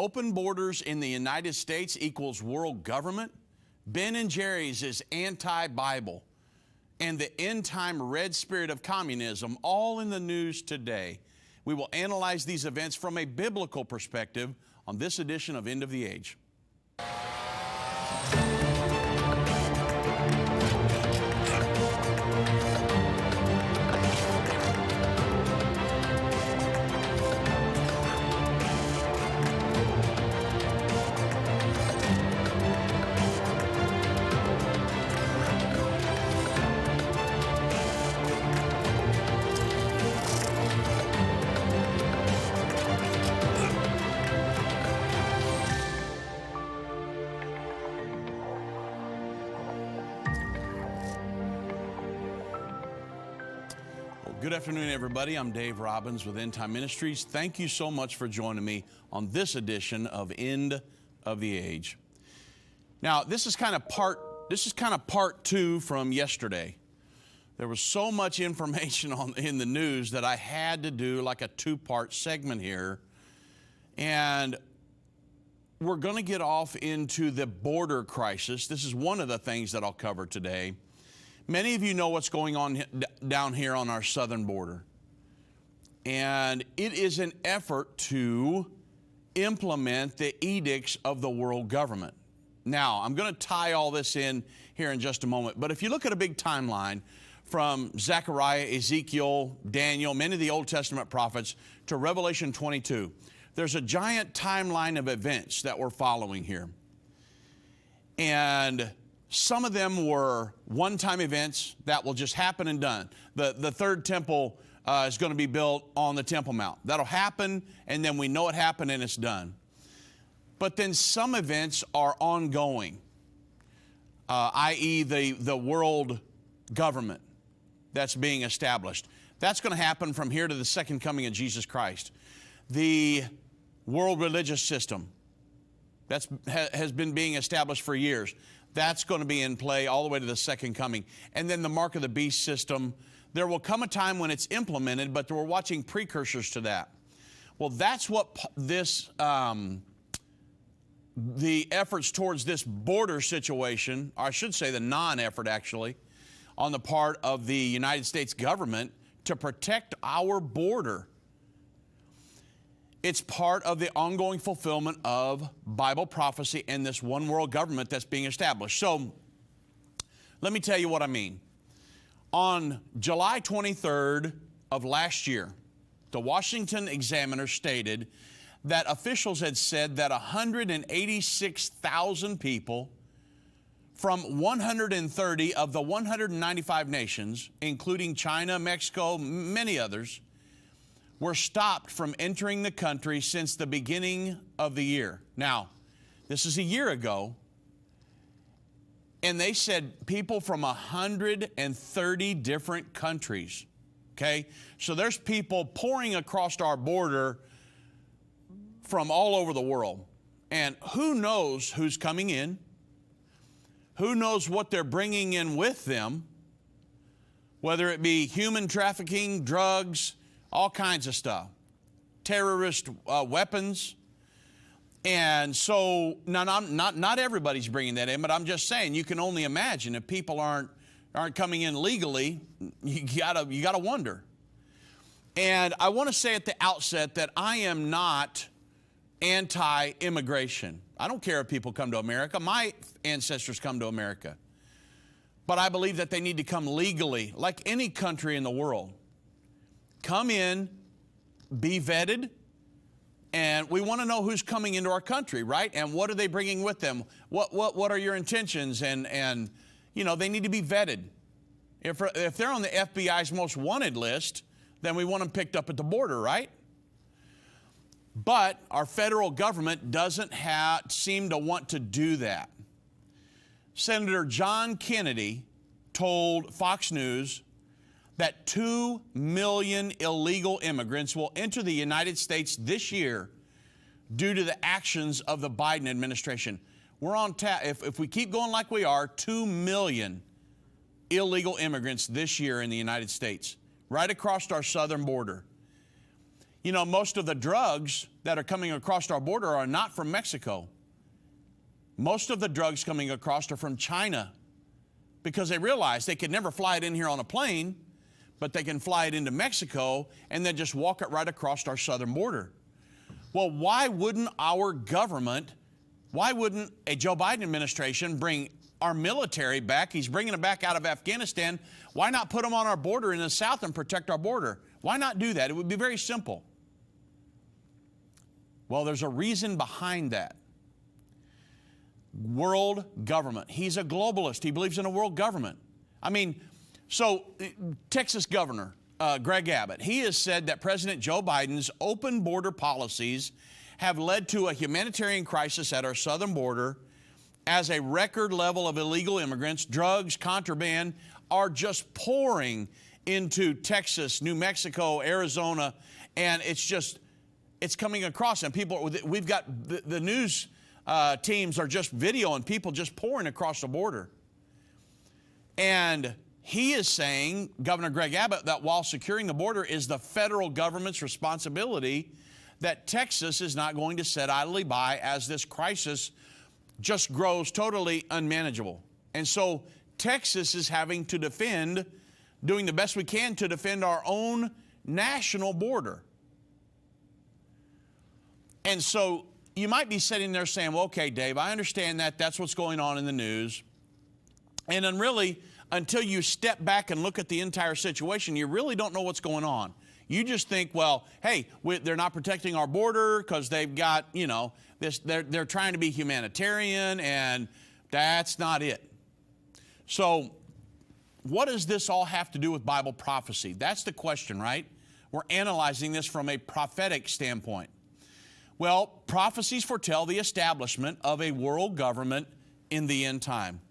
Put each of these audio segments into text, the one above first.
open borders in the United States equals world government. Ben & Jerry's is anti-Bible. And the end-time red spirit of communism, all in the news today. We will analyze these events from a biblical perspective on this edition of End of the Age. Good afternoon, everybody. I'm Dave Robbins with Endtime Ministries. Thank you so much for joining me on this edition of End of the Age. Now, this is kind of part two from yesterday. There was so much information in the news that I had to do like a two-part segment here. And we're going to get off into the border crisis. This is one of the things that I'll cover today. Many of you know what's going on down here on our southern border. And it is an effort to implement the edicts of the world government. Now, I'm going to tie all this in here in just a moment. But if you look at a big timeline from Zechariah, Ezekiel, Daniel, many of the Old Testament prophets, to Revelation 22, there's a giant timeline of events that we're following here. And some of them were one-time events that will just happen and done. The third temple is going to be built on the Temple Mount. That'll happen, and then we know it happened and it's done. But then some events are ongoing, i.e. the world government that's being established. That's going to happen from here to the second coming of Jesus Christ. The world religious system has been being established for years. That's going to be in play all the way to the second coming. And then the mark of the beast system. There will come a time when it's implemented, but we're watching precursors to that. Well, that's what the efforts towards this border situation, or I should say the non-effort actually, on the part of the United States government to protect our border. It's part of the ongoing fulfillment of Bible prophecy and this one world government that's being established. So let me tell you what I mean. On July 23rd of last year, the Washington Examiner stated that officials had said that 186,000 people from 130 of the 195 nations, including China, Mexico, many others, were stopped from entering the country since the beginning of the year. Now, this is a year ago, and they said people from 130 different countries, okay? So there's people pouring across our border from all over the world. And who knows who's coming in? Who knows what they're bringing in with them? Whether it be human trafficking, drugs, all kinds of stuff, terrorist weapons. And so, now, not everybody's bringing that in, but I'm just saying, you can only imagine if people aren't coming in legally, you gotta wonder. And I want to say at the outset that I am not anti-immigration. I don't care if people come to America. My ancestors come to America. But I believe that they need to come legally, like any country in the world. Come in, be vetted, and we want to know who's coming into our country, right? And what are they bringing with them? What are your intentions? And you know, they need to be vetted. If they're on the FBI's most wanted list, then we want them picked up at the border, right? But our federal government doesn't seem to want to do that. Senator John Kennedy told Fox News that 2 million illegal immigrants will enter the United States this year due to the actions of the Biden administration. We're on tap. If we keep going like we are, 2 million illegal immigrants this year in the United States, right across our southern border. You know, most of the drugs that are coming across our border are not from Mexico. Most of the drugs coming across are from China because they realize they could never fly it in here on a plane, but they can fly it into Mexico and then just walk it right across our southern border. Well, why wouldn't our government, why wouldn't a Joe Biden administration bring our military back? He's bringing them back out of Afghanistan. Why not put them on our border in the south and protect our border? Why not do that? It would be very simple. Well, there's a reason behind that. World government. He's a globalist. He believes in a world government. I mean, so Texas Governor Greg Abbott, he has said that President Joe Biden's open border policies have led to a humanitarian crisis at our southern border, as a record level of illegal immigrants, drugs, contraband are just pouring into Texas, New Mexico, Arizona, and it's coming across. And people, we've got the news teams are just videoing people just pouring across the border. And he is saying, Governor Greg Abbott, that while securing the border is the federal government's responsibility, that Texas is not going to sit idly by as this crisis just grows totally unmanageable. And so Texas is having to defend, doing the best we can to defend our own national border. And so you might be sitting there saying, well, okay, Dave, I understand that. That's what's going on in the news. And then really, until you step back and look at the entire situation, you really don't know what's going on. You just think, well, hey, they're not protecting our border because they've got, you know, this. They're trying to be humanitarian, and that's not it. So what does this all have to do with Bible prophecy? That's the question, right? We're analyzing this from a prophetic standpoint. Well, prophecies foretell the establishment of a world government in the end time.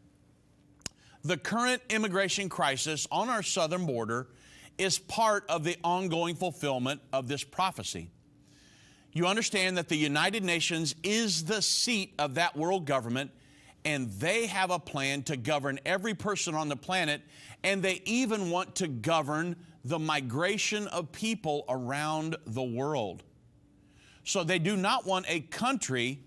The current immigration crisis on our southern border is part of the ongoing fulfillment of this prophecy. You understand that the United Nations is the seat of that world government, and they have a plan to govern every person on the planet, and they even want to govern the migration of people around the world. So they do not want a country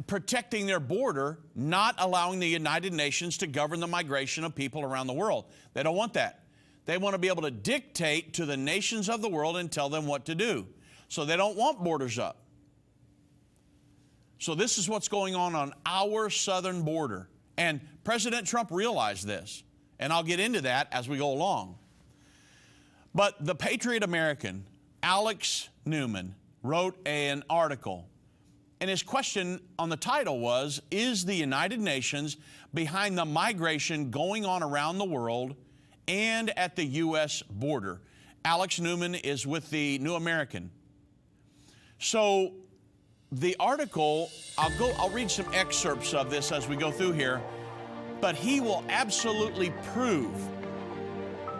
protecting their border, not allowing the United Nations to govern the migration of people around the world. They don't want that. They want to be able to dictate to the nations of the world and tell them what to do. So they don't want borders up. So this is what's going on our southern border. And President Trump realized this. And I'll get into that as we go along. But the Patriot American, Alex Newman, wrote an article. And his question on the title was, is the United Nations behind the migration going on around the world and at the U.S. border? Alex Newman is with the New American. So the article, I'll read some excerpts of this as we go through here, but he will absolutely prove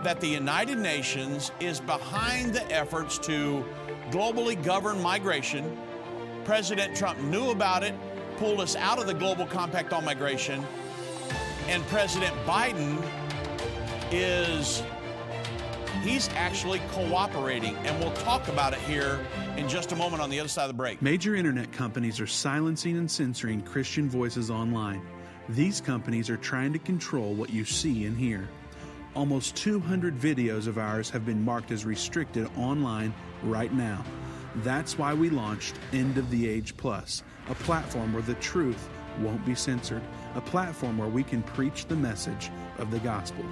that the United Nations is behind the efforts to globally govern migration. President Trump knew about it, pulled us out of the global compact on migration, and President Biden he's actually cooperating, and we'll talk about it here in just a moment on the other side of the break. Major internet companies are silencing and censoring Christian voices online. These companies are trying to control what you see and hear. Almost 200 videos of ours have been marked as restricted online right now. That's why we launched End of the Age Plus, a platform where the truth won't be censored, a platform where we can preach the message of the gospel.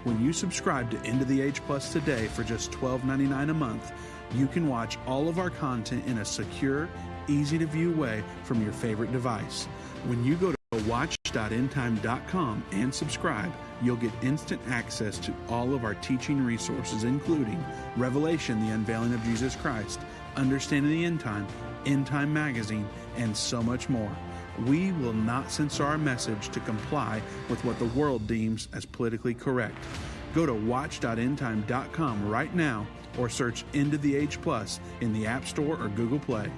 When you subscribe to End of the Age Plus today for just $12.99 a month, you can watch all of our content in a secure, easy-to-view way from your favorite device. When you go to watch.endtime.com and subscribe, you'll get instant access to all of our teaching resources, including Revelation, the Unveiling of Jesus Christ, Understanding the End Time, End Time Magazine, and so much more. We will not censor our message to comply with what the world deems as politically correct. Go to watch.endtime.com right now or search End of the Age Plus in the App Store or Google Play.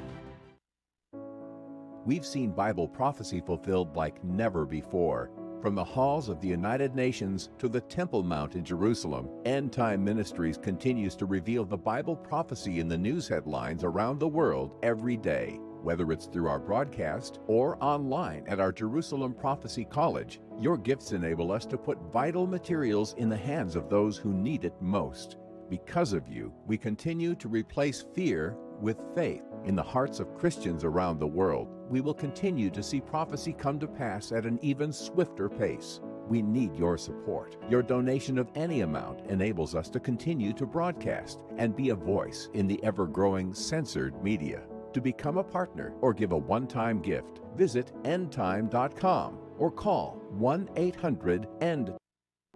We've seen Bible prophecy fulfilled like never before. From the halls of the United Nations to the Temple Mount in Jerusalem, Endtime Ministries continues to reveal the Bible prophecy in the news headlines around the world every day. Whether it's through our broadcast or online at our Jerusalem Prophecy College, your gifts enable us to put vital materials in the hands of those who need it most. Because of you, we continue to replace fear with faith in the hearts of Christians around the world. We will continue to see prophecy come to pass at an even swifter pace. We need your support. Your donation of any amount enables us to continue to broadcast and be a voice in the ever-growing censored media. To become a partner or give a one-time gift, visit endtime.com or call 1-800-END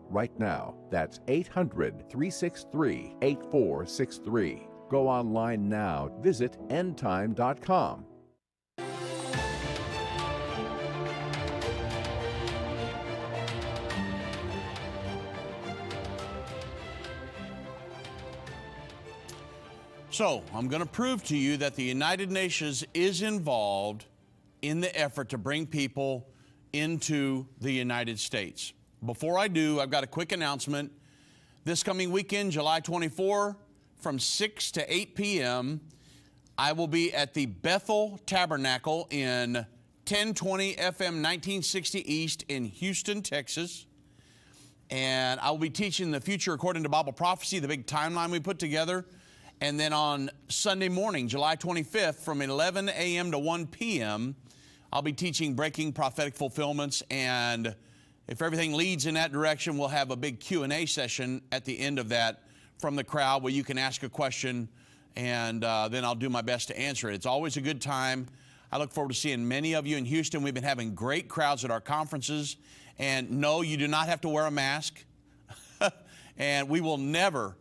right now. That's 800-363-8463. Go online now. Visit endtime.com. So, I'm going to prove to you that the United Nations is involved in the effort to bring people into the United States. Before I do, I've got a quick announcement. This coming weekend, July 24, from 6 to 8 p.m., I will be at the Bethel Tabernacle in 1020 FM 1960 East in Houston, Texas. And I will be teaching the future according to Bible prophecy, the big timeline we put together. And then on Sunday morning, July 25th, from 11 a.m. to 1 p.m., I'll be teaching breaking prophetic fulfillments. And if everything leads in that direction, we'll have a big Q&A session at the end of that from the crowd where you can ask a question, and then I'll do my best to answer it. It's always a good time. I look forward to seeing many of you in Houston. We've been having great crowds at our conferences. And no, you do not have to wear a mask. And we will never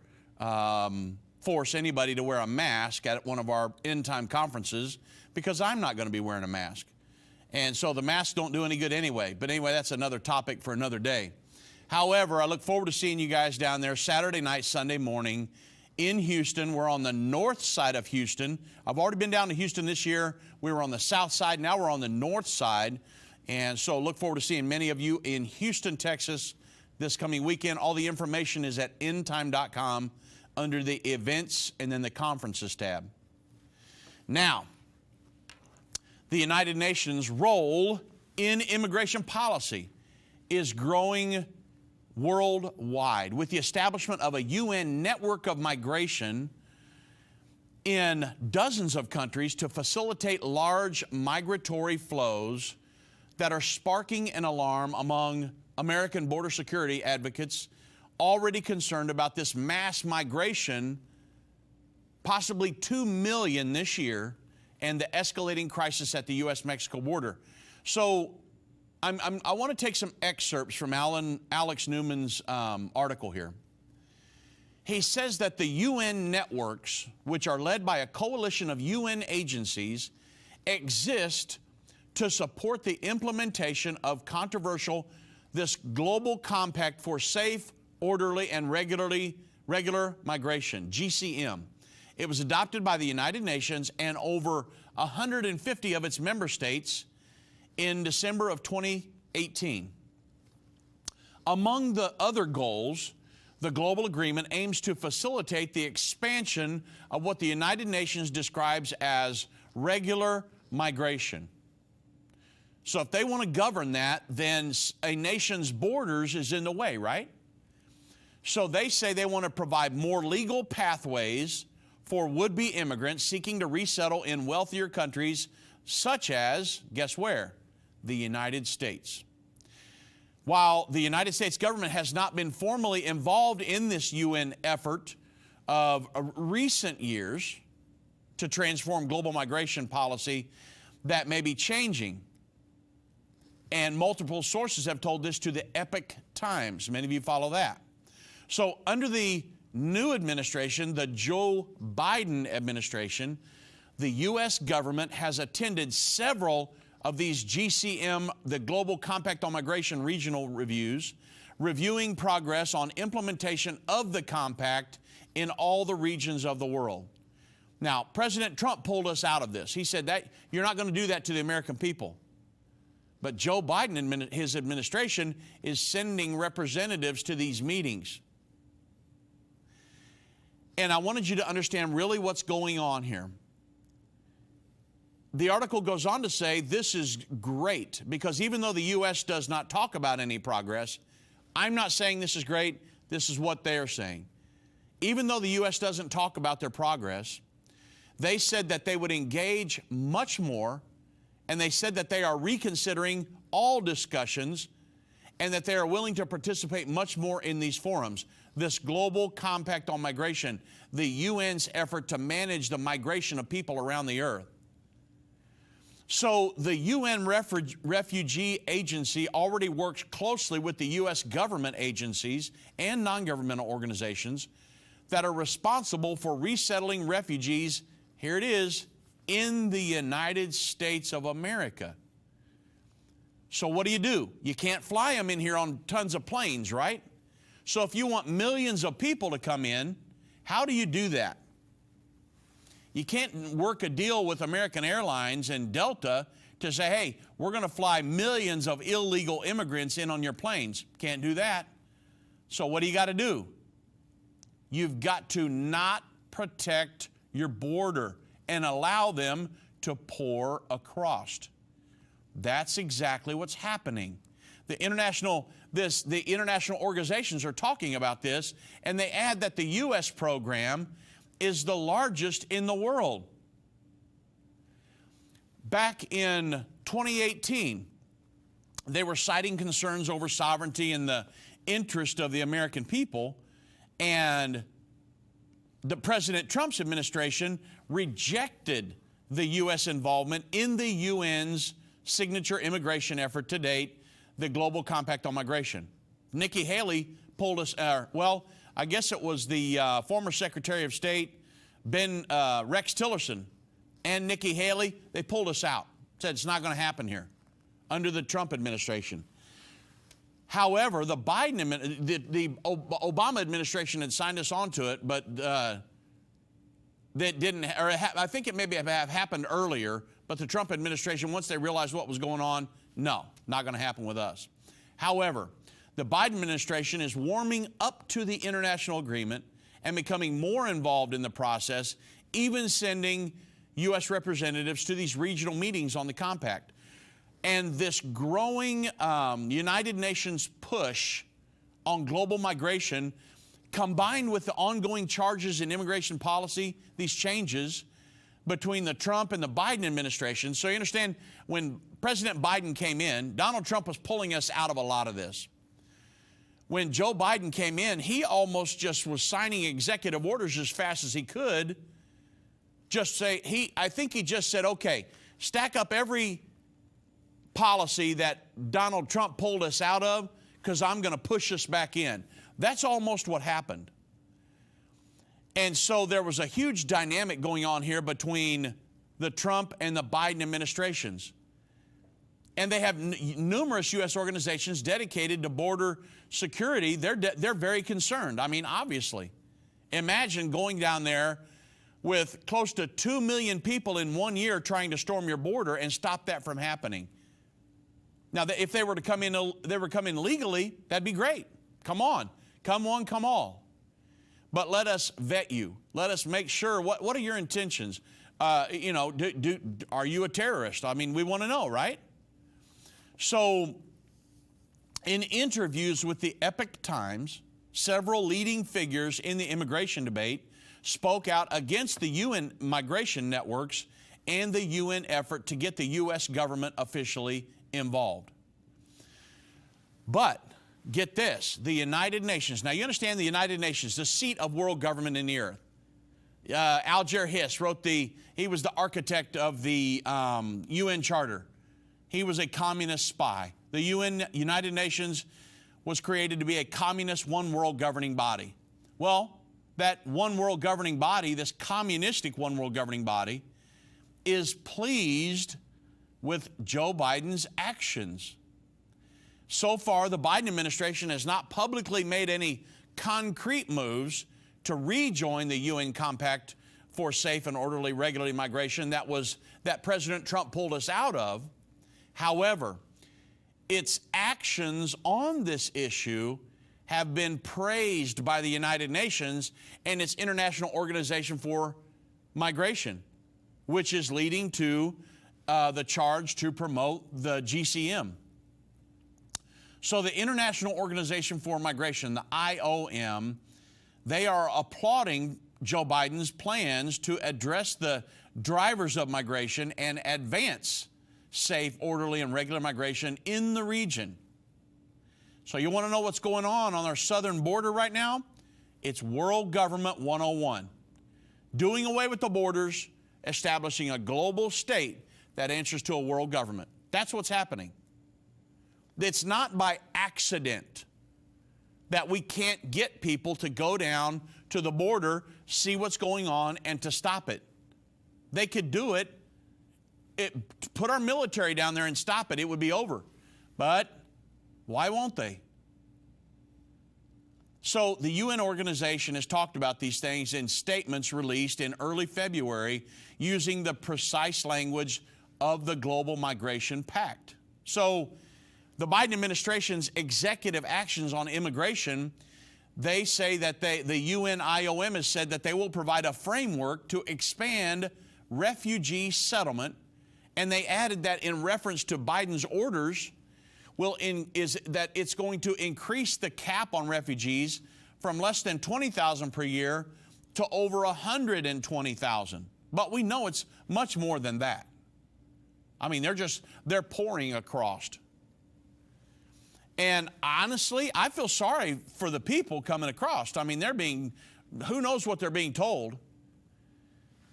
force anybody to wear a mask at one of our end-time conferences, because I'm not going to be wearing a mask. And so the masks don't do any good anyway. But anyway, that's another topic for another day. However, I look forward to seeing you guys down there Saturday night, Sunday morning in Houston. We're on the north side of Houston. I've already been down to Houston this year. We were on the south side. Now we're on the north side. And so look forward to seeing many of you in Houston, Texas this coming weekend. All the information is at endtime.com under the events and then the conferences tab. Now, the United Nations' role in immigration policy is growing worldwide with the establishment of a UN network of migration in dozens of countries to facilitate large migratory flows that are sparking an alarm among American border security advocates already concerned about this mass migration, possibly 2 million this year, and the escalating crisis at the U.S.-Mexico border. So I want to take some excerpts from Alex Newman's article here. He says that the UN networks, which are led by a coalition of UN agencies, exist to support the implementation of this global compact for safe, orderly, and regular migration, GCM. It was adopted by the United Nations and over 150 of its member states in December of 2018. Among the other goals, the global agreement aims to facilitate the expansion of what the United Nations describes as regular migration. So if they want to govern that, then a nation's borders is in the way, right? So they say they want to provide more legal pathways for would-be immigrants seeking to resettle in wealthier countries such as, guess where? The United States. While the United States government has not been formally involved in this UN effort of recent years to transform global migration policy, that may be changing. And multiple sources have told this to the Epoch Times. Many of you follow that. So under the new administration, the Joe Biden administration, the U.S. government has attended several of these GCM, the Global Compact on Migration regional reviews, reviewing progress on implementation of the compact in all the regions of the world. Now, President Trump pulled us out of this. He said that you're not going to do that to the American people. But Joe Biden, his administration, is sending representatives to these meetings. And I wanted you to understand really what's going on here. The article goes on to say this is great because even though the U.S. does not talk about any progress, I'm not saying this is great. This is what they're saying. Even though the U.S. doesn't talk about their progress, they said that they would engage much more, and they said that they are reconsidering all discussions and that they are willing to participate much more in these forums. This global compact on migration, the UN's effort to manage the migration of people around the earth. So the UN Refugee Agency already works closely with the U.S. government agencies and non-governmental organizations that are responsible for resettling refugees, here it is, in the United States of America. So what do? You can't fly them in here on tons of planes, right? So if you want millions of people to come in, how do you do that? You can't work a deal with American Airlines and Delta to say, hey, we're going to fly millions of illegal immigrants in on your planes. Can't do that. So what do you got to do? You've got to not protect your border and allow them to pour across. That's exactly what's happening. The international organizations are talking about this, and they add that the U.S. program is the largest in the world. Back in 2018, they were citing concerns over sovereignty and the interest of the American people, and the President Trump's administration rejected the U.S. involvement in the UN's signature immigration effort to date, the Global Compact on Migration. Nikki Haley pulled us, I guess it was the former Secretary of State, Rex Tillerson, and Nikki Haley, they pulled us out. Said it's not going to happen here under the Trump administration. However, the Obama administration had signed us onto it, but that didn't, I think it maybe have happened earlier, but the Trump administration, once they realized what was going on, no, not going to happen with us. However, the Biden administration is warming up to the international agreement and becoming more involved in the process, even sending U.S. representatives to these regional meetings on the compact. And this growing United Nations push on global migration, combined with the ongoing charges in immigration policy, these changes between the Trump and the Biden administration. So you understand, when President Biden came in, Donald Trump was pulling us out of a lot of this. When Joe Biden came in, he almost just was signing executive orders as fast as he could. I think he just said, okay, stack up every policy that Donald Trump pulled us out of, because I'm going to push us back in. That's almost what happened. And so there was a huge dynamic going on here between the Trump and the Biden administrations. And they have numerous U.S. organizations dedicated to border security. They're very concerned. I mean, obviously. Imagine going down there with close to 2 million people in 1 year trying to storm your border and stop that from happening. Now, if they were to come in legally, that'd be great. Come on. Come one, come all. But let us vet you. Let us make sure, what are your intentions? Are you a terrorist? I mean, we want to know, right? So, in interviews with the Epoch Times, several leading figures in the immigration debate spoke out against the UN migration networks and the UN effort to get the U.S. government officially involved. But, get this, the United Nations. Now, you understand the United Nations, the seat of world government in the earth. Alger Hiss he was the architect of the UN Charter. He was a communist spy. The United Nations was created to be a communist one world governing body. Well, that one world governing body, this communistic one world governing body, is pleased with Joe Biden's actions. So far, the Biden administration has not publicly made any concrete moves to rejoin the UN Compact for safe and orderly regulated migration that President Trump pulled us out of. However, its actions on this issue have been praised by the United Nations and its International Organization for Migration, which is leading to the charge to promote the GCM. So the International Organization for Migration, the IOM, they are applauding Joe Biden's plans to address the drivers of migration and advance safe, orderly, and regular migration in the region. So you want to know what's going on our southern border right now? It's World Government 101. Doing away with the borders, establishing a global state that answers to a world government. That's what's happening. It's not by accident that we can't get people to go down to the border, see what's going on, and to stop it. They could do it, put our military down there and stop it. It would be over. But why won't they? So the UN organization has talked about these things in statements released in early February using the precise language of the Global Migration Pact. So the Biden administration's executive actions on immigration, they say that the UN IOM has said that they will provide a framework to expand refugee settlement, and they added that in reference to Biden's orders is that it's going to increase the cap on refugees from less than 20,000 per year to over 120,000. But we know it's much more than that. I mean, they're pouring across. And honestly, I feel sorry for the people coming across. I mean, who knows what they're being told,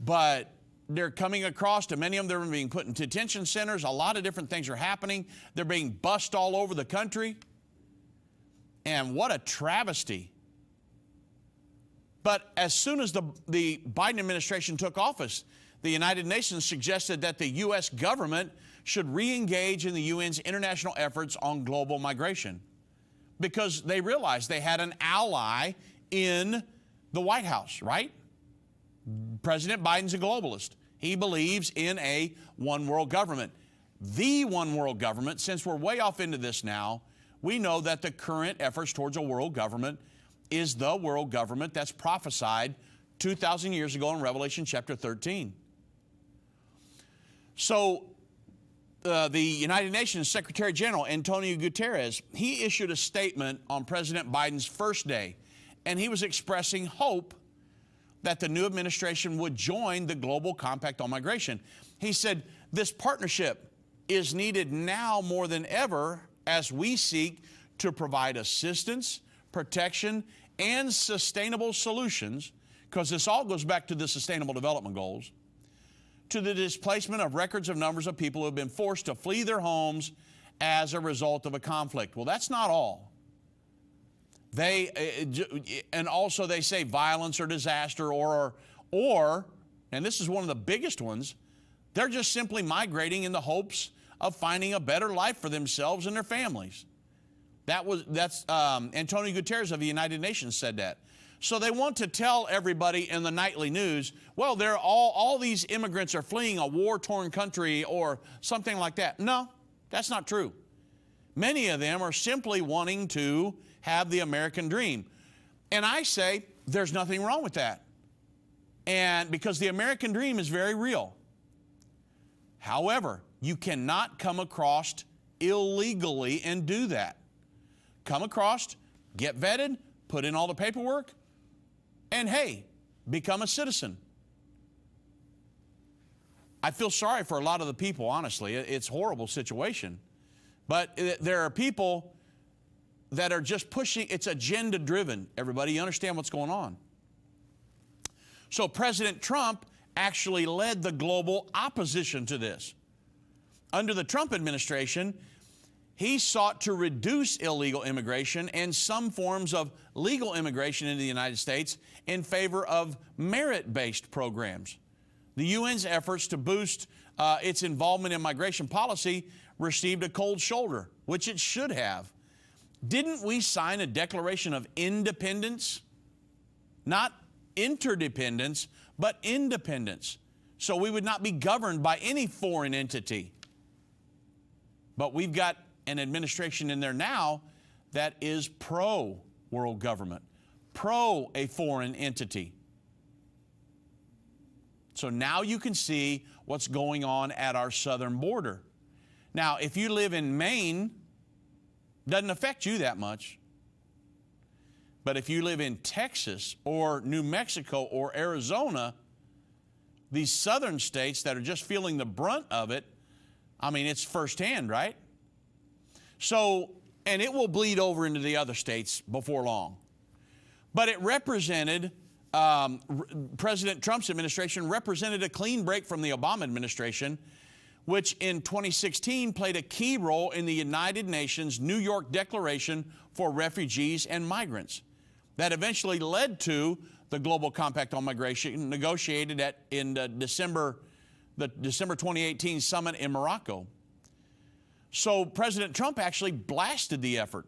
but they're coming across, to many of them, they're being put in detention centers. A lot of different things are happening. They're being bussed all over the country. And what a travesty. But as soon as the Biden administration took office, the United Nations suggested that the U.S. government should re-engage in the UN's international efforts on global migration because they realized they had an ally in the White House, right? President Biden's a globalist. He believes in a one world government. The one world government, since we're way off into this now, we know that the current efforts towards a world government is the world government that's prophesied 2,000 years ago in Revelation chapter 13. So the United Nations Secretary General, Antonio Guterres, he issued a statement on President Biden's first day, and he was expressing hope that the new administration would join the Global Compact on Migration. He said, this partnership is needed now more than ever as we seek to provide assistance, protection, and sustainable solutions, because this all goes back to the Sustainable Development Goals, to the displacement of records of numbers of people who have been forced to flee their homes as a result of a conflict. Well, that's not all. And also they say violence or disaster or, and this is one of the biggest ones, they're just simply migrating in the hopes of finding a better life for themselves and their families. That's Antonio Guterres of the United Nations said that. So they want to tell everybody in the nightly news, well, all these immigrants are fleeing a war-torn country or something like that. No, that's not true. Many of them are simply wanting to have the American dream. And I say there's nothing wrong with that. And because the American dream is very real. However, you cannot come across illegally and do that. Come across, get vetted, put in all the paperwork, and hey, become a citizen. I feel sorry for a lot of the people, honestly. It's a horrible situation. But there are people that are just pushing, it's agenda driven. Everybody, you understand what's going on. So President Trump actually led the global opposition to this. Under the Trump administration, he sought to reduce illegal immigration and some forms of legal immigration into the United States in favor of merit-based programs. The UN's efforts to boost its involvement in migration policy received a cold shoulder, which it should have. Didn't we sign a Declaration of Independence? Not interdependence, but independence. So we would not be governed by any foreign entity. But we've got an administration in there now that is pro-world government, pro a foreign entity. So now you can see what's going on at our southern border. Now, if you live in Maine, doesn't affect you that much. But if you live in Texas or New Mexico or Arizona, these southern states that are just feeling the brunt of it, I mean, it's firsthand, right? So, and it will bleed over into the other states before long. But it represented, President Trump's administration represented a clean break from the Obama administration, which in 2016 played a key role in the United Nations New York Declaration for Refugees and Migrants that eventually led to the Global Compact on Migration negotiated in the December 2018 summit in Morocco. So President Trump actually blasted the effort.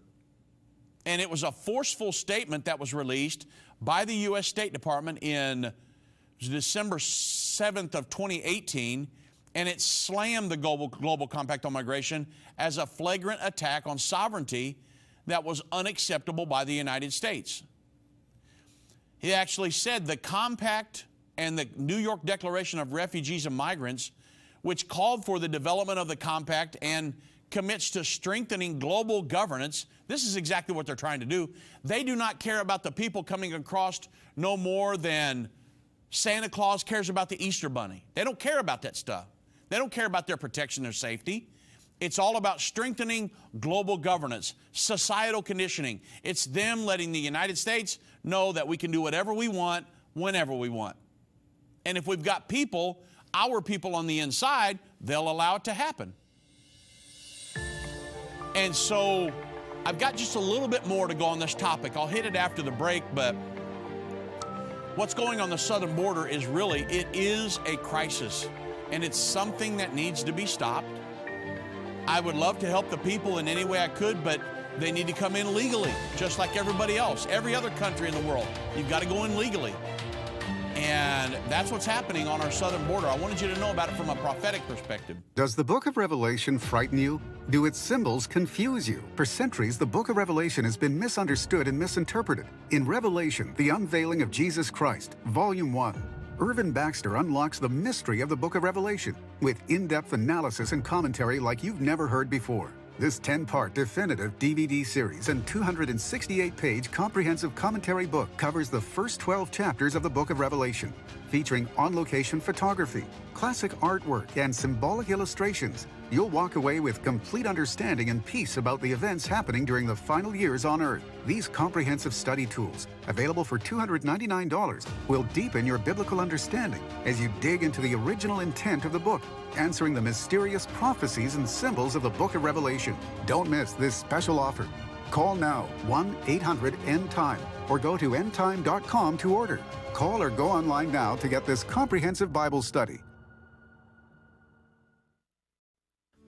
And it was a forceful statement that was released by the U.S. State Department in December 7th of 2018, and it slammed the Global Compact on Migration as a flagrant attack on sovereignty that was unacceptable by the United States. He actually said the compact and the New York Declaration of Refugees and Migrants, which called for the development of the compact and commits to strengthening global governance. This is exactly what they're trying to do. They do not care about the people coming across no more than Santa Claus cares about the Easter Bunny. They don't care about that stuff. They don't care about their protection or safety. It's all about strengthening global governance, societal conditioning. It's them letting the United States know that we can do whatever we want, whenever we want. And if we've got people, our people on the inside, they'll allow it to happen. And so I've got just a little bit more to go on this topic. I'll hit it after the break, but what's going on the southern border is really, it is a crisis, and it's something that needs to be stopped. I would love to help the people in any way I could, but they need to come in legally, just like everybody else, every other country in the world. You've got to go in legally. And that's what's happening on our southern border. I wanted you to know about it from a prophetic perspective. Does the book of Revelation frighten you? Do its symbols confuse you? For centuries, the book of Revelation has been misunderstood and misinterpreted. In Revelation, the unveiling of Jesus Christ, Volume 1, Irvin Baxter unlocks the mystery of the book of Revelation with in-depth analysis and commentary like you've never heard before. This 10-part definitive DVD series and 268-page comprehensive commentary book covers the first 12 chapters of the book of Revelation, featuring on-location photography, classic artwork, and symbolic illustrations. You'll walk away with complete understanding and peace about the events happening during the final years on Earth. These comprehensive study tools, available for $299, will deepen your biblical understanding as you dig into the original intent of the book, answering the mysterious prophecies and symbols of the book of Revelation. Don't miss this special offer. Call now, 1-800-ENDTIME, or go to endtime.com to order. Call or go online now to get this comprehensive Bible study.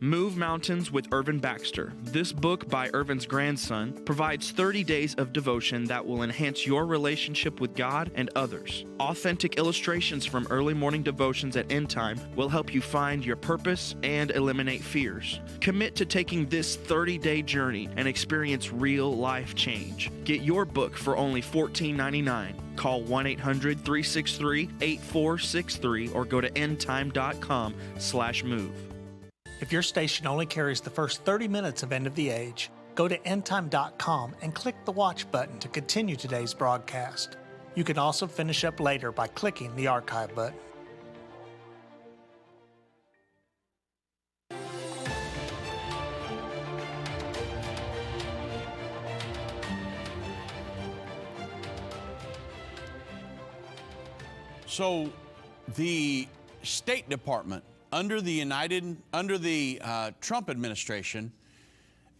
Move Mountains with Irvin Baxter. This book by Irvin's grandson provides 30 days of devotion that will enhance your relationship with God and others. Authentic illustrations from early morning devotions at Endtime will help you find your purpose and eliminate fears. Commit to taking this 30-day journey and experience real life change. Get your book for only $14.99. Call 1-800-363-8463 or go to endtime.com/move. If your station only carries the first 30 minutes of End of the Age, go to endtime.com and click the watch button to continue today's broadcast. You can also finish up later by clicking the archive button. So the State Department under the Trump administration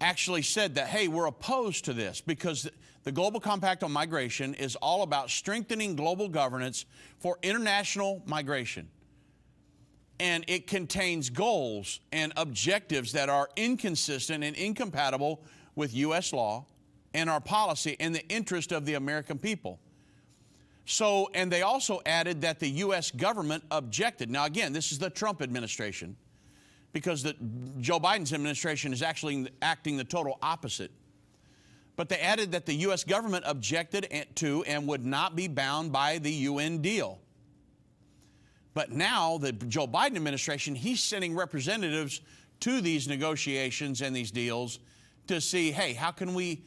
actually said that, hey, we're opposed to this because the Global Compact on Migration is all about strengthening global governance for international migration. And it contains goals and objectives that are inconsistent and incompatible with U.S. law and our policy in the interest of the American people. So, and they also added that the U.S. government objected. Now, again, this is the Trump administration. because Joe Biden's administration is actually acting the total opposite. But they added that the U.S. government objected to and would not be bound by the UN deal. But now the Joe Biden administration, he's sending representatives to these negotiations and these deals to see, hey, how can we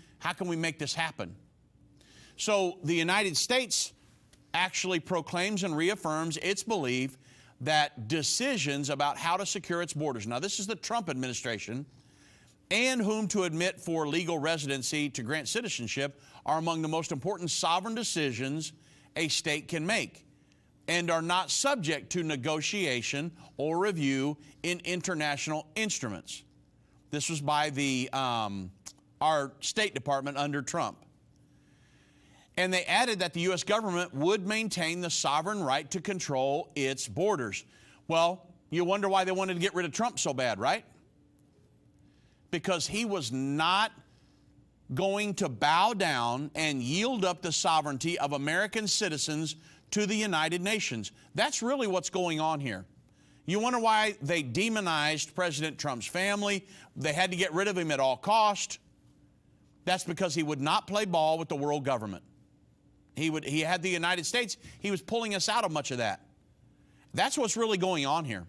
make this happen? So the United States actually proclaims and reaffirms its belief that decisions about how to secure its borders, now this is the Trump administration, and whom to admit for legal residency to grant citizenship are among the most important sovereign decisions a state can make, and are not subject to negotiation or review in international instruments. This was by our State Department under Trump. And they added that the U.S. government would maintain the sovereign right to control its borders. Well, you wonder why they wanted to get rid of Trump so bad, right? Because he was not going to bow down and yield up the sovereignty of American citizens to the United Nations. That's really what's going on here. You wonder why they demonized President Trump's family. They had to get rid of him at all cost. That's because he would not play ball with the world government. He had the United States. He was pulling us out of much of that. That's what's really going on here.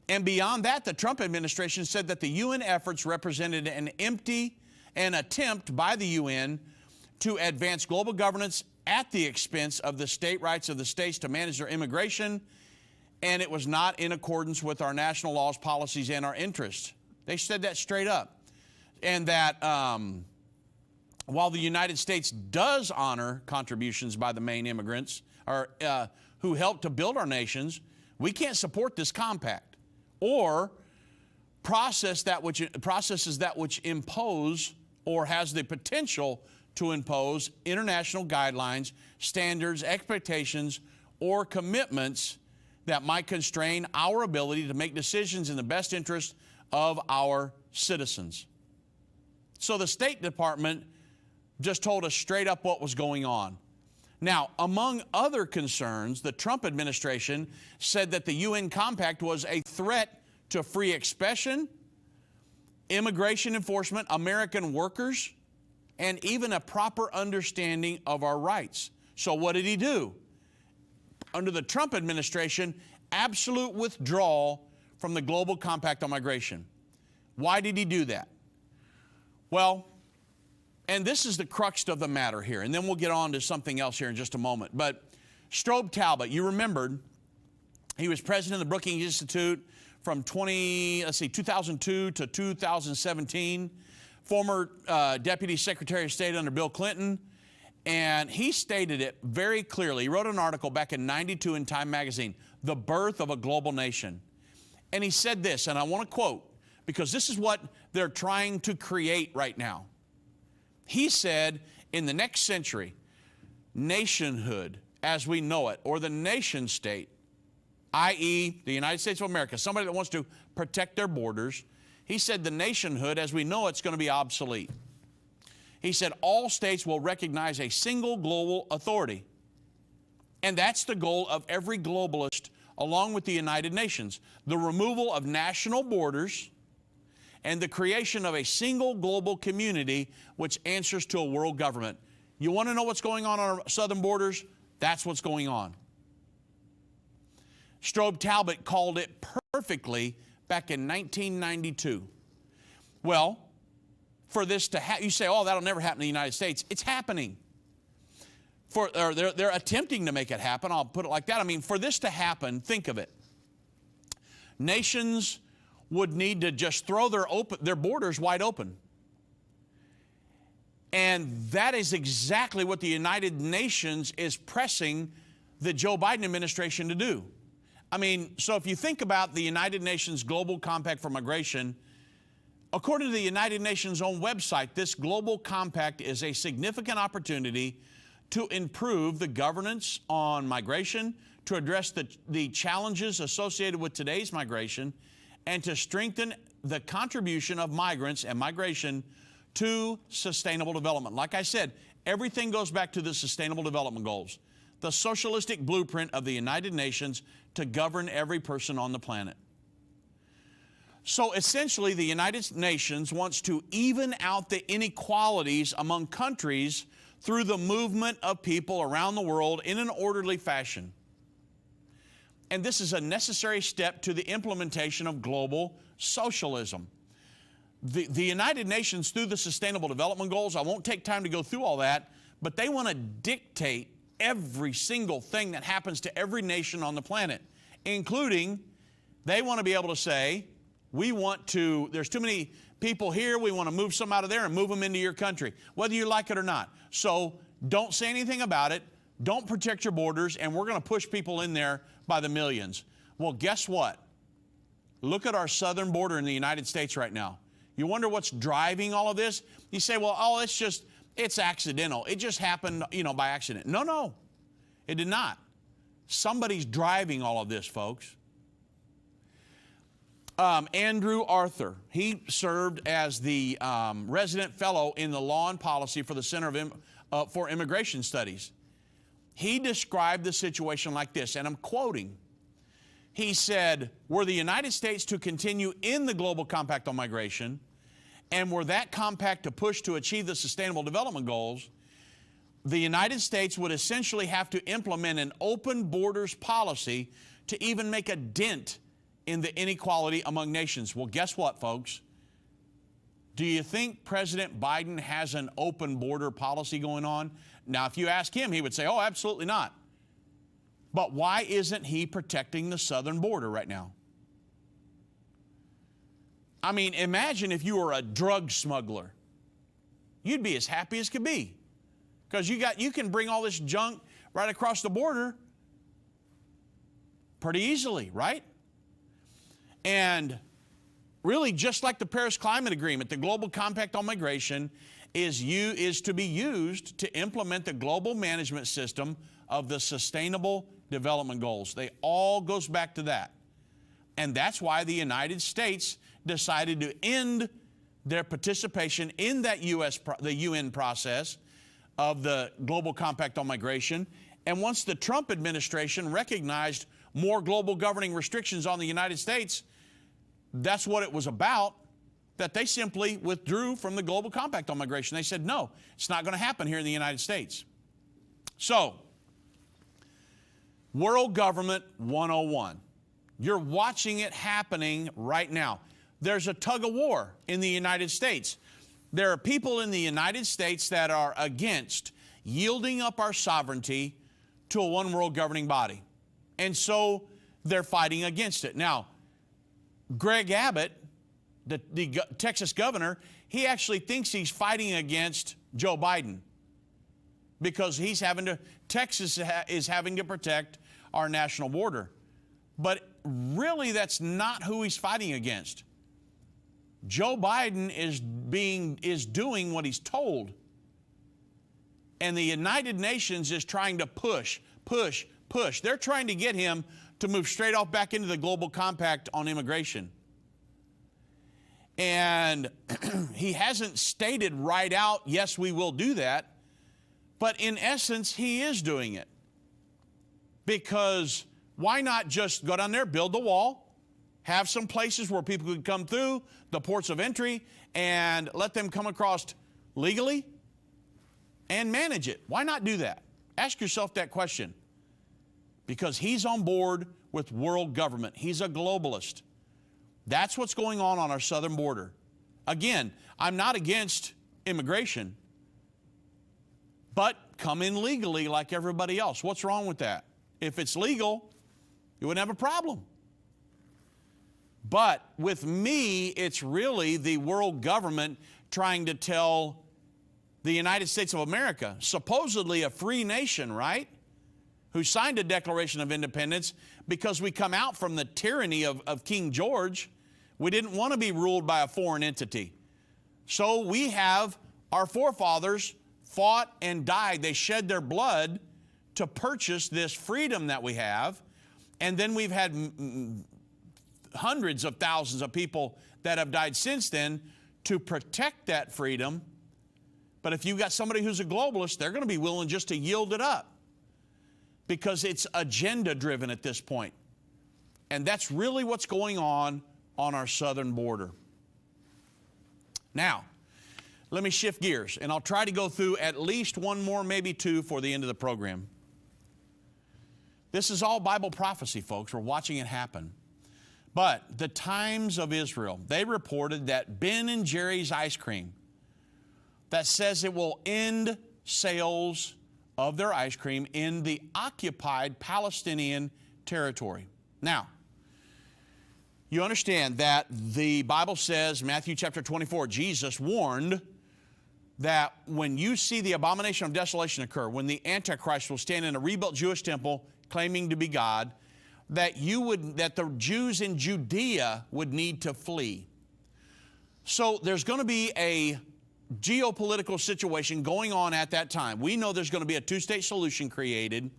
And beyond that, the Trump administration said that the UN efforts represented an attempt by the UN to advance global governance at the expense of the state rights of the states to manage their immigration, and it was not in accordance with our national laws, policies, and our interests. They said that straight up. And that while the United States does honor contributions by the main immigrants who helped to build our nations, we can't support this compact or processes that which impose or has the potential to impose international guidelines, standards, expectations, or commitments that might constrain our ability to make decisions in the best interest of our citizens. So the State Department just told us straight up what was going on. Now, among other concerns, the Trump administration said that the UN compact was a threat to free expression, immigration enforcement, American workers, and even a proper understanding of our rights. So what did he do? Under the Trump administration, absolute withdrawal from the Global Compact on Migration. Why did he do that? Well, and this is the crux of the matter here, and then we'll get on to something else here in just a moment. But Strobe Talbott, you remembered, he was president of the Brookings Institute from 2002 to 2017, former Deputy Secretary of State under Bill Clinton, and he stated it very clearly. He wrote an article back in '92 in Time magazine, The Birth of a Global Nation. And he said this, and I want to quote, because this is what they're trying to create right now. He said, in the next century, nationhood as we know it, or the nation state, i.e. the United States of America, somebody that wants to protect their borders, he said the nationhood as we know it's going to be obsolete. He said all states will recognize a single global authority. And that's the goal of every globalist along with the United Nations, the removal of national borders and the creation of a single global community which answers to a world government. You want to know what's going on our southern borders? That's what's going on. Strobe Talbott called it perfectly back in 1992. Well, for this to happen, you say, oh, that'll never happen in the United States. It's happening. They're attempting to make it happen. I'll put it like that. I mean, for this to happen, think of it. Nations would need to just throw their borders wide open. And that is exactly what the United Nations is pressing the Joe Biden administration to do. I mean, so if you think about the United Nations Global Compact for Migration, according to the United Nations' own website, this Global Compact is a significant opportunity to improve the governance on migration, to address the challenges associated with today's migration, and to strengthen the contribution of migrants and migration to sustainable development. Like I said, everything goes back to the Sustainable Development Goals, the socialistic blueprint of the United Nations to govern every person on the planet. So essentially, the United Nations wants to even out the inequalities among countries through the movement of people around the world in an orderly fashion. And this is a necessary step to the implementation of global socialism. The United Nations, through the Sustainable Development Goals, I won't take time to go through all that, but they want to dictate every single thing that happens to every nation on the planet, including they want to be able to say, there's too many people here, we want to move some out of there and move them into your country, whether you like it or not. So don't say anything about it, don't protect your borders, and we're going to push people in there by the millions. Well, guess what? Look at our southern border in the United States right now. You wonder what's driving all of this? You say, well, it's accidental. It just happened, by accident. No, it did not. Somebody's driving all of this, folks. Andrew Arthur, he served as the resident fellow in the law and policy for the Center for Immigration Studies. He described the situation like this, and I'm quoting. He said, were the United States to continue in the Global Compact on Migration, and were that compact to push to achieve the Sustainable Development Goals, the United States would essentially have to implement an open borders policy to even make a dent in the inequality among nations. Well, guess what, folks? Do you think President Biden has an open border policy going on? Now, if you ask him, he would say, oh, absolutely not. But why isn't he protecting the southern border right now? I mean, imagine if you were a drug smuggler. You'd be as happy as could be, because you can bring all this junk right across the border pretty easily, right? And really, just like the Paris Climate Agreement, the Global Compact on Migration is to be used to implement the global management system of the Sustainable Development Goals. They all goes back to that. And that's why the United States decided to end their participation in that the UN process of the Global Compact on Migration. And once the Trump administration recognized more global governing restrictions on the United States, that's what it was about, that they simply withdrew from the Global Compact on Migration. They said, no, it's not going to happen here in the United States. So, World Government 101. You're watching it happening right now. There's a tug of war in the United States. There are people in the United States that are against yielding up our sovereignty to a one world governing body. And so they're fighting against it. Now, Greg Abbott, the Texas governor, he actually thinks he's fighting against Joe Biden because Texas is having to protect our national border. But really, that's not who he's fighting against. Joe Biden is doing what he's told. And the United Nations is trying to push. They're trying to get him to move straight off back into the Global Compact on immigration. And he hasn't stated right out, yes, we will do that. But in essence, he is doing it. Because why not just go down there, build the wall, have some places where people could come through, the ports of entry, and let them come across legally and manage it? Why not do that? Ask yourself that question. Because he's on board with world government. He's a globalist. That's what's going on our southern border. Again, I'm not against immigration, but come in legally like everybody else. What's wrong with that? If it's legal, you wouldn't have a problem. But with me, it's really the world government trying to tell the United States of America, supposedly a free nation, right? Who signed a Declaration of Independence because we come out from the tyranny of King George. We didn't want to be ruled by a foreign entity. So we have, our forefathers fought and died. They shed their blood to purchase this freedom that we have. And then we've had hundreds of thousands of people that have died since then to protect that freedom. But if you've got somebody who's a globalist, they're going to be willing just to yield it up, because it's agenda driven at this point. And that's really what's going on on our southern border. Now, let me shift gears, and I'll try to go through at least one more, maybe two, for the end of the program. This is all Bible prophecy, folks. We're watching it happen. But the Times of Israel, they reported that Ben & Jerry's ice cream, that says it will end sales of their ice cream in the occupied Palestinian territory. Now, you understand that the Bible says, Matthew chapter 24, Jesus warned that when you see the abomination of desolation occur, when the Antichrist will stand in a rebuilt Jewish temple claiming to be God, that the Jews in Judea would need to flee. So there's going to be a geopolitical situation going on at that time. We know there's going to be a two-state solution created,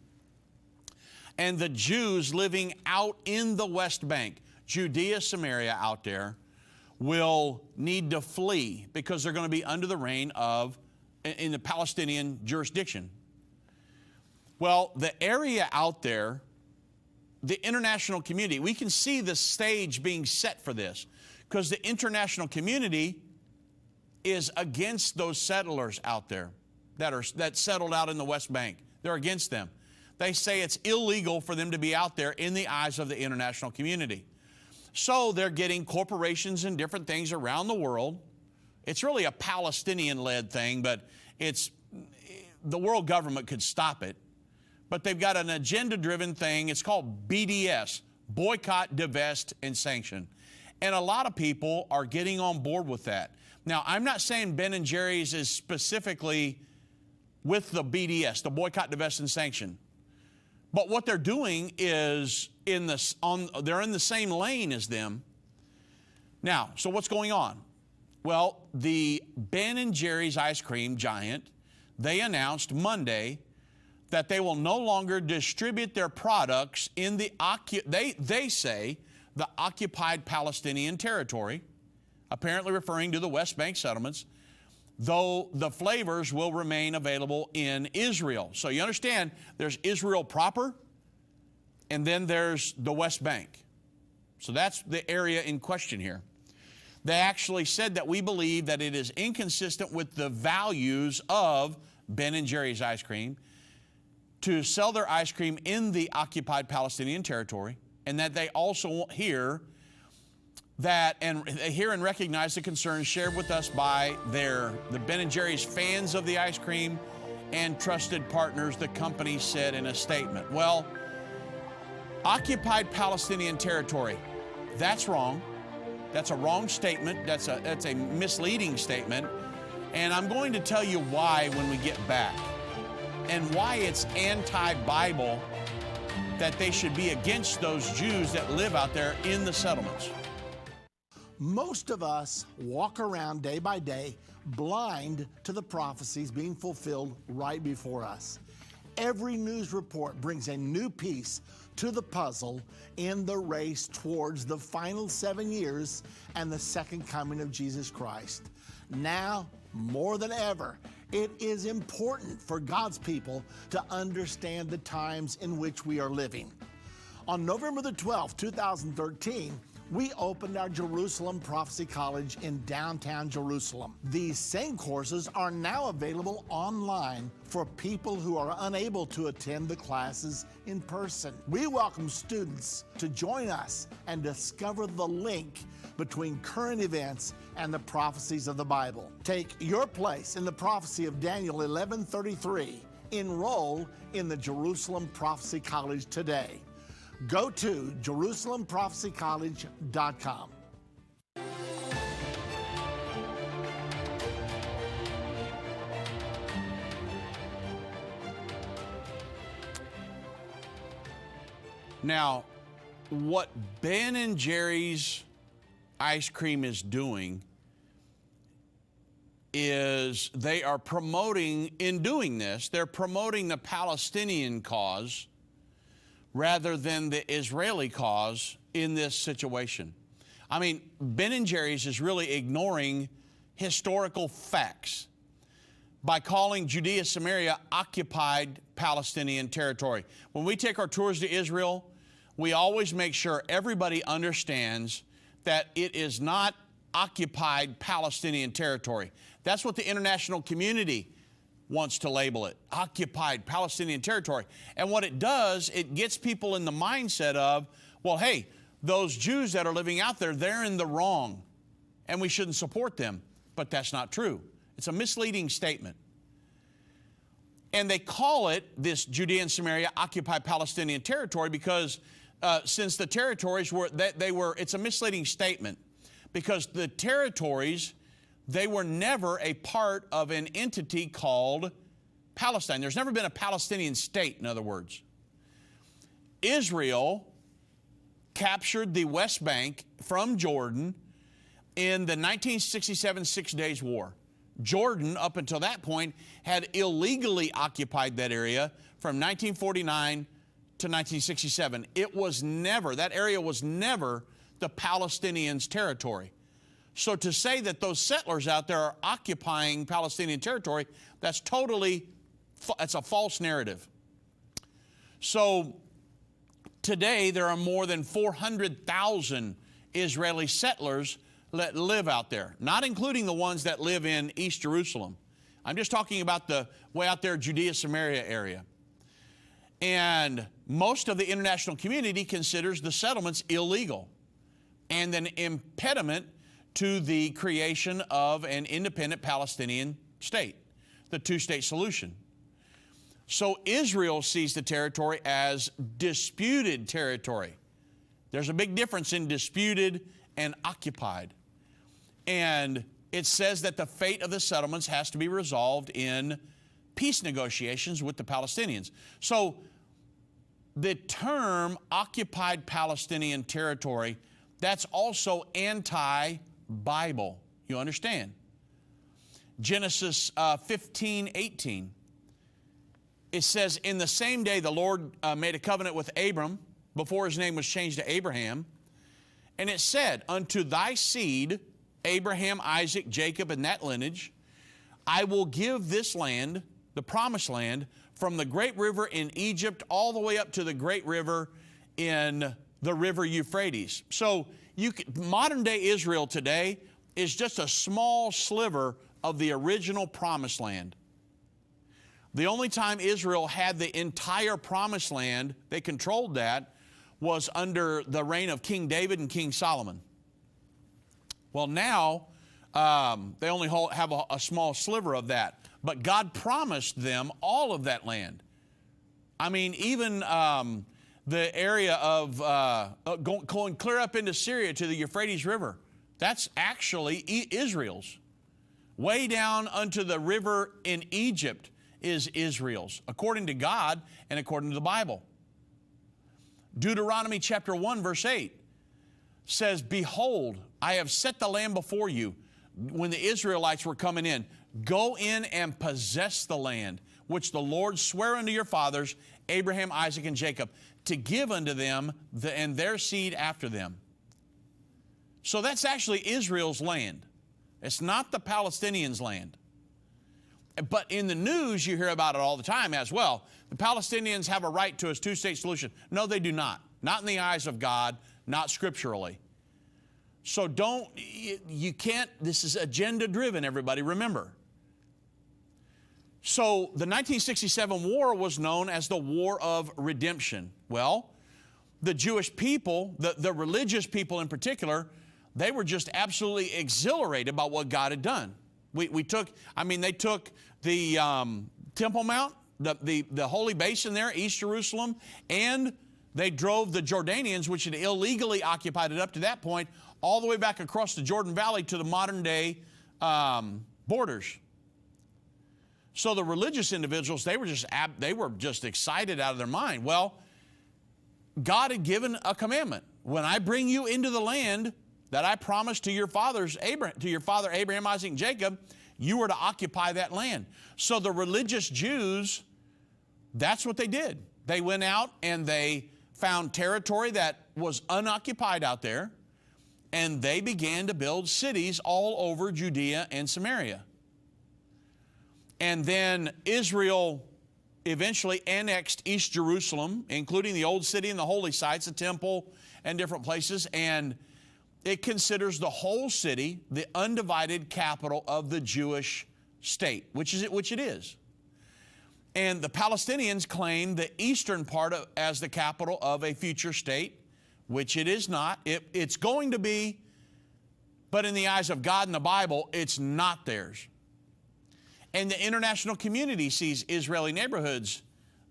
and the Jews living out in the West Bank, Judea, Samaria out there, will need to flee because they're going to be under the reign of, in the Palestinian jurisdiction. Well, the area out there, the international community, we can see the stage being set for this because the international community is against those settlers out there that settled out in the West Bank. They're against them. They say it's illegal for them to be out there in the eyes of the international community. So they're getting corporations and different things around the world. It's really a Palestinian-led thing, but the world government could stop it. But they've got an agenda-driven thing. It's called BDS, Boycott, Divest, and Sanction. And a lot of people are getting on board with that. Now, I'm not saying Ben & Jerry's is specifically with the BDS, the Boycott, Divest, and Sanction. But what they're doing is they're in the same lane as them. Now, so what's going on? Well, the Ben & Jerry's ice cream giant, they announced Monday that they will no longer distribute their products in the, they say, the occupied Palestinian territory, apparently referring to the West Bank settlements, though the flavors will remain available in Israel. So you understand, there's Israel proper, and then there's the West Bank. So that's the area in question here. They actually said that we believe that it is inconsistent with the values of Ben & Jerry's ice cream to sell their ice cream in the occupied Palestinian territory, and that they also hear and recognize the concerns shared with us by the Ben & Jerry's fans of the ice cream and trusted partners, the company said in a statement. Well, occupied Palestinian territory, that's wrong. That's a wrong statement. That's a misleading statement. And I'm going to tell you why when we get back, and why it's anti-Bible that they should be against those Jews that live out there in the settlements. Most of us walk around day by day blind to the prophecies being fulfilled right before us. Every news report brings a new piece to the puzzle in the race towards the final 7 years and the second coming of Jesus Christ. Now, more than ever, it is important for God's people to understand the times in which we are living. On November the 12th, 2013, we opened our Jerusalem Prophecy College in downtown Jerusalem. These same courses are now available online for people who are unable to attend the classes in person. We welcome students to join us and discover the link between current events and the prophecies of the Bible. Take your place in the prophecy of Daniel 11:33. Enroll in the Jerusalem Prophecy College today. Go to JerusalemProphecyCollege.com. Now, what Ben & Jerry's ice cream is doing is they are promoting, in doing this, they're promoting the Palestinian cause rather than the Israeli cause in this situation. I mean, Ben & Jerry's is really ignoring historical facts by calling Judea, Samaria occupied Palestinian territory. When we take our tours to Israel, we always make sure everybody understands that it is not occupied Palestinian territory. That's what the international community wants to label it, occupied Palestinian territory. And what it does, it gets people in the mindset of, well, hey, those Jews that are living out there, they're in the wrong, and we shouldn't support them. But that's not true. It's a misleading statement. And they call it, this Judea and Samaria, occupied Palestinian territory, because since the territories were, it's a misleading statement, because the territories, they were never a part of an entity called Palestine. There's never been a Palestinian state, in other words. Israel captured the West Bank from Jordan in the 1967 Six Days War. Jordan, up until that point, had illegally occupied that area from 1949 to 1967. It was never, that area was never the Palestinians' territory. So to say that those settlers out there are occupying Palestinian territory, that's a false narrative. So today there are more than 400,000 Israeli settlers that live out there, not including the ones that live in East Jerusalem. I'm just talking about the way out there, Judea, Samaria area. And most of the international community considers the settlements illegal and an impediment to the creation of an independent Palestinian state, the two-state solution. So Israel sees the territory as disputed territory. There's a big difference in disputed and occupied. And it says that the fate of the settlements has to be resolved in peace negotiations with the Palestinians. So the term occupied Palestinian territory, that's also anti-Bible. You understand? Genesis 15:18. It says, in the same day the Lord made a covenant with Abram before his name was changed to Abraham. And it said, unto thy seed, Abraham, Isaac, Jacob, and that lineage, I will give this land, the promised land, from the great river in Egypt all the way up to the great river in the river Euphrates. So modern day Israel today is just a small sliver of the original promised land. The only time Israel had the entire promised land, they controlled that, was under the reign of King David and King Solomon. Well, now they only have a small sliver of that. But God promised them all of that land. I mean, even the area of going clear up into Syria to the Euphrates River, that's actually Israel's. Way down unto the river in Egypt is Israel's, according to God and according to the Bible. Deuteronomy chapter 1, verse 8 says, behold, I have set the land before you. When the Israelites were coming in, go in and possess the land, which the Lord sware unto your fathers, Abraham, Isaac, and Jacob, to give unto them and their seed after them. So that's actually Israel's land. It's not the Palestinians' land. But in the news, you hear about it all the time as well. The Palestinians have a right to a two-state solution. No, they do not. Not in the eyes of God, not scripturally. So you can't, this is agenda-driven, everybody, remember. So the 1967 war was known as the War of Redemption. Well, the Jewish people, the religious people in particular, they were just absolutely exhilarated about what God had done. They took the Temple Mount, the holy basin there, East Jerusalem, and they drove the Jordanians, which had illegally occupied it up to that point, all the way back across the Jordan Valley to the modern day borders. So the religious individuals, they were just excited out of their mind. Well, God had given a commandment. When I bring you into the land that I promised to your father Abraham, Isaac, and Jacob, you were to occupy that land. So the religious Jews, that's what they did. They went out and they found territory that was unoccupied out there, and they began to build cities all over Judea and Samaria. And then Israel eventually annexed East Jerusalem, including the old city and the holy sites, the temple, and different places. And it considers the whole city the undivided capital of the Jewish state, which it is. And the Palestinians claim the eastern part as the capital of a future state, which it is not. It's going to be, but in the eyes of God and the Bible, it's not theirs. And the international community sees Israeli neighborhoods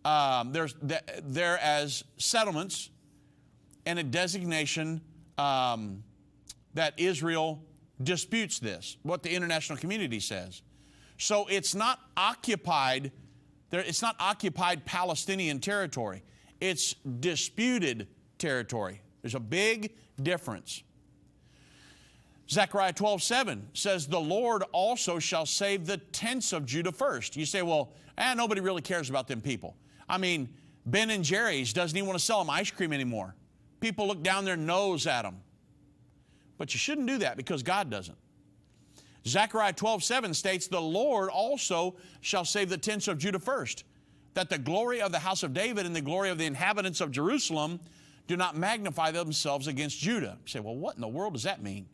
there as settlements and a designation that Israel disputes this, what the international community says. So it's not occupied, it's not occupied Palestinian territory. It's disputed territory. There's a big difference. Zechariah 12:7 says, the Lord also shall save the tents of Judah first. You say, well, nobody really cares about them people. I mean, Ben & Jerry's doesn't even want to sell them ice cream anymore. People look down their nose at them. But you shouldn't do that because God doesn't. Zechariah 12:7 states, the Lord also shall save the tents of Judah first, that the glory of the house of David and the glory of the inhabitants of Jerusalem do not magnify themselves against Judah. You say, well, what in the world does that mean?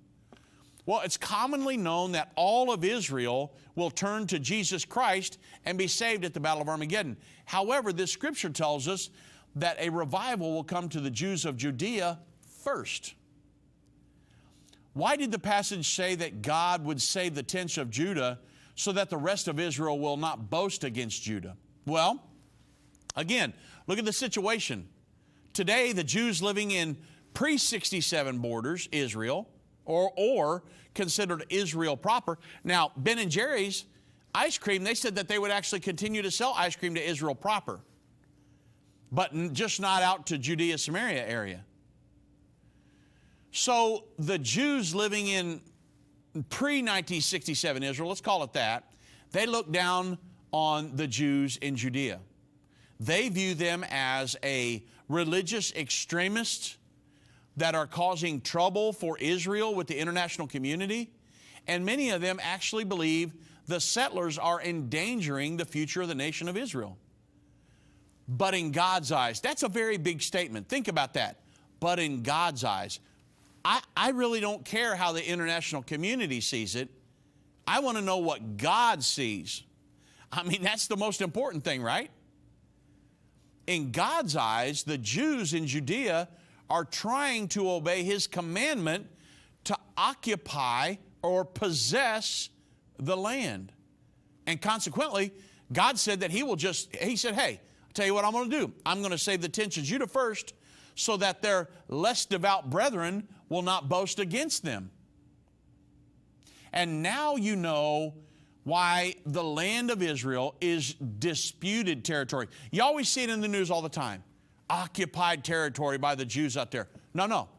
Well, it's commonly known that all of Israel will turn to Jesus Christ and be saved at the Battle of Armageddon. However, this scripture tells us that a revival will come to the Jews of Judea first. Why did the passage say that God would save the tents of Judah so that the rest of Israel will not boast against Judah? Well, again, look at the situation. Today, the Jews living in pre-67 borders, Israel, or considered Israel proper. Now, Ben & Jerry's ice cream, they said that they would actually continue to sell ice cream to Israel proper, but just not out to Judea, Samaria area. So the Jews living in pre-1967 Israel, let's call it that, they look down on the Jews in Judea. They view them as a religious extremists that are causing trouble for Israel with the international community. And many of them actually believe the settlers are endangering the future of the nation of Israel. But in God's eyes, that's a very big statement. Think about that. But in God's eyes, I really don't care how the international community sees it. I want to know what God sees. I mean, that's the most important thing, right? In God's eyes, the Jews in Judea are trying to obey His commandment to occupy or possess the land. And consequently, God said that He said, hey, I'll tell you what I'm going to do. I'm going to save the tents of Judah first so that their less devout brethren will not boast against them. And now you know why the land of Israel is disputed territory. You always see it in the news all the time. Occupied territory by the Jews out there. No.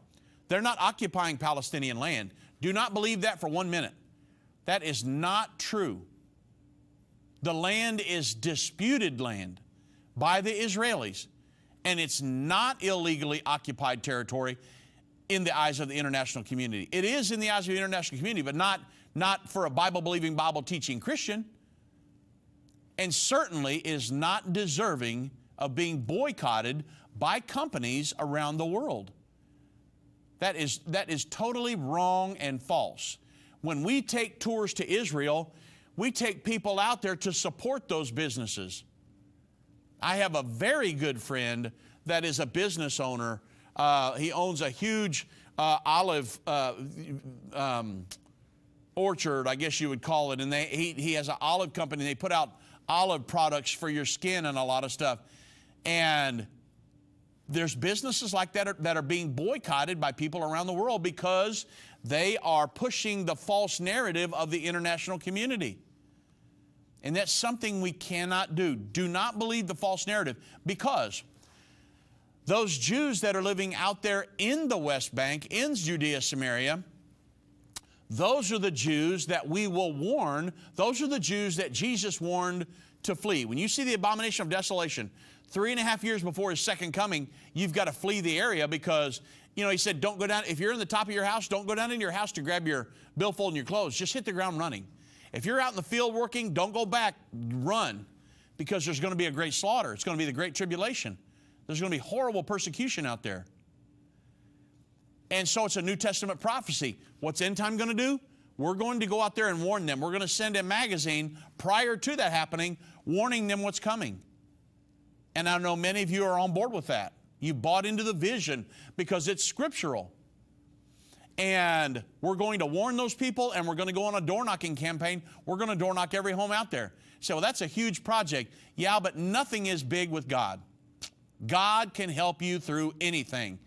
They're not occupying Palestinian land. Do not believe that for 1 minute. That is not true. The land is disputed land by the Israelis, and it's not illegally occupied territory in the eyes of the international community. It is in the eyes of the international community, but not for a Bible-believing, Bible-teaching Christian, and certainly is not deserving of being boycotted by companies around the world. That is totally wrong and false. When we take tours to Israel, we take people out there to support those businesses. I have a very good friend that is a business owner. He owns a huge olive orchard, I guess you would call it, and he has an olive company. They put out olive products for your skin and a lot of stuff. And there's businesses like that that are being boycotted by people around the world because they are pushing the false narrative of the international community. And that's something we cannot do. Do not believe the false narrative, because those Jews that are living out there in the West Bank, in Judea, Samaria, those are the Jews that we will warn. Those are the Jews that Jesus warned to flee. When you see the abomination of desolation, 3.5 years before His second coming, you've got to flee the area because, He said, don't go down. If you're in the top of your house, don't go down into your house to grab your billfold and your clothes. Just hit the ground running. If you're out in the field working, don't go back. Run, because there's going to be a great slaughter. It's going to be the great tribulation. There's going to be horrible persecution out there. And so it's a New Testament prophecy. What's End Time going to do? We're going to go out there and warn them. We're going to send a magazine prior to that happening, warning them what's coming. And I know many of you are on board with that. You bought into the vision because it's scriptural. And we're going to warn those people, and we're going to go on a door knocking campaign. We're going to door knock every home out there. So that's a huge project. Yeah, but nothing is big with God. God can help you through anything.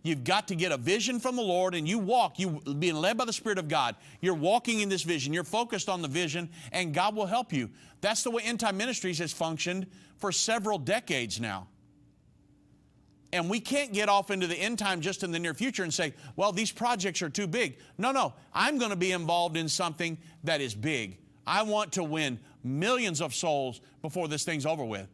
You've got to get a vision from the Lord, and you walk, you being led by the Spirit of God. You're walking in this vision. You're focused on the vision, and God will help you. That's the way End Time Ministries has functioned for several decades now. And we can't get off into the end time just in the near future and say, well, these projects are too big. No, I'm going to be involved in something that is big. I want to win millions of souls before this thing's over with.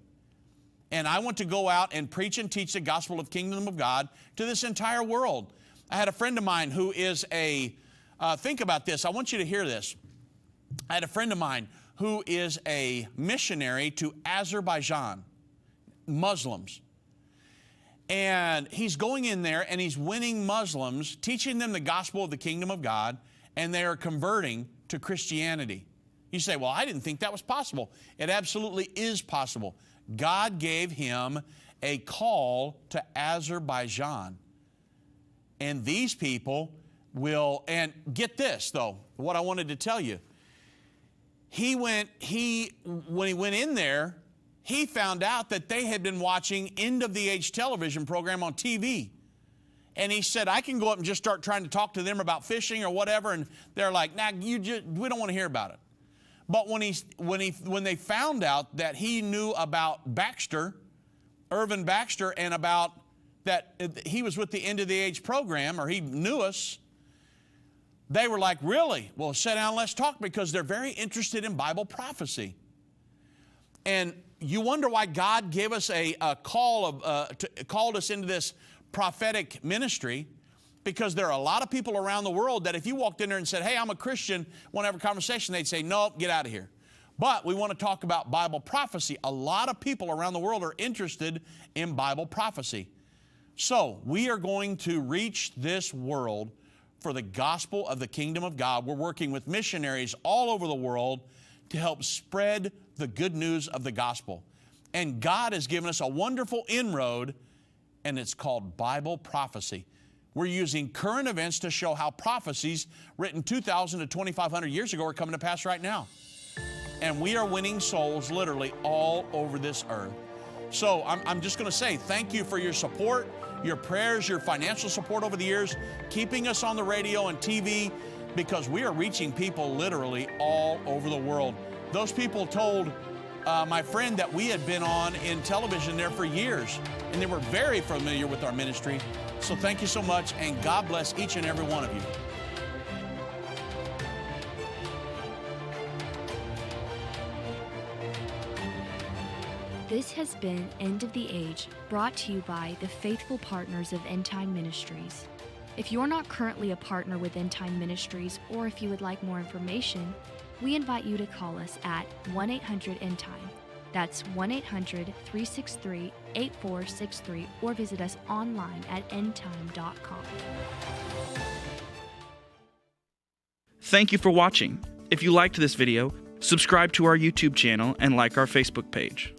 And I want to go out and preach and teach the gospel of the kingdom of God to this entire world. I had a friend of mine who is think about this. I want you to hear this. I had a friend of mine who is a missionary to Azerbaijan, Muslims. And he's going in there and he's winning Muslims, teaching them the gospel of the kingdom of God, and they are converting to Christianity. You say, well, I didn't think that was possible. It absolutely is possible. God gave him a call to Azerbaijan. And these people will, and get this though, what I wanted to tell you. When he went in there, he found out that they had been watching end of the age television program on TV. And he said, I can go up and just start trying to talk to them about fishing or whatever. And they're like, nah, we don't want to hear about it. But when they found out that he knew about Baxter, Irvin Baxter, and about that he was with the end of the age program, or he knew us, they were like, really? Well, sit down, let's talk, because they're very interested in Bible prophecy. And you wonder why God gave us called us into this prophetic ministry, because there are a lot of people around the world that if you walked in there and said, hey, I'm a Christian, want to have a conversation, they'd say, nope, get out of here. But we want to talk about Bible prophecy. A lot of people around the world are interested in Bible prophecy. So we are going to reach this world for the gospel of the kingdom of God. We're working with missionaries all over the world to help spread the good news of the gospel. And God has given us a wonderful inroad, and it's called Bible prophecy. We're using current events to show how prophecies written 2,000 to 2,500 years ago are coming to pass right now. And we are winning souls literally all over this earth. So I'm just going to say thank you for your support, your prayers, your financial support over the years, keeping us on the radio and TV, because we are reaching people literally all over the world. Those people told my friend that we had been on in television there for years, and they were very familiar with our ministry. So thank you so much, and God bless each and every one of you. This has been End of the Age, brought to you by the faithful partners of End Time Ministries. If you're not currently a partner with End Time Ministries, or if you would like more information, we invite you to call us at 1-800-END-TIME. That's 1-800-363-8463, or visit us online at endtime.com. Thank you for watching. If you liked this video, subscribe to our YouTube channel and like our Facebook page.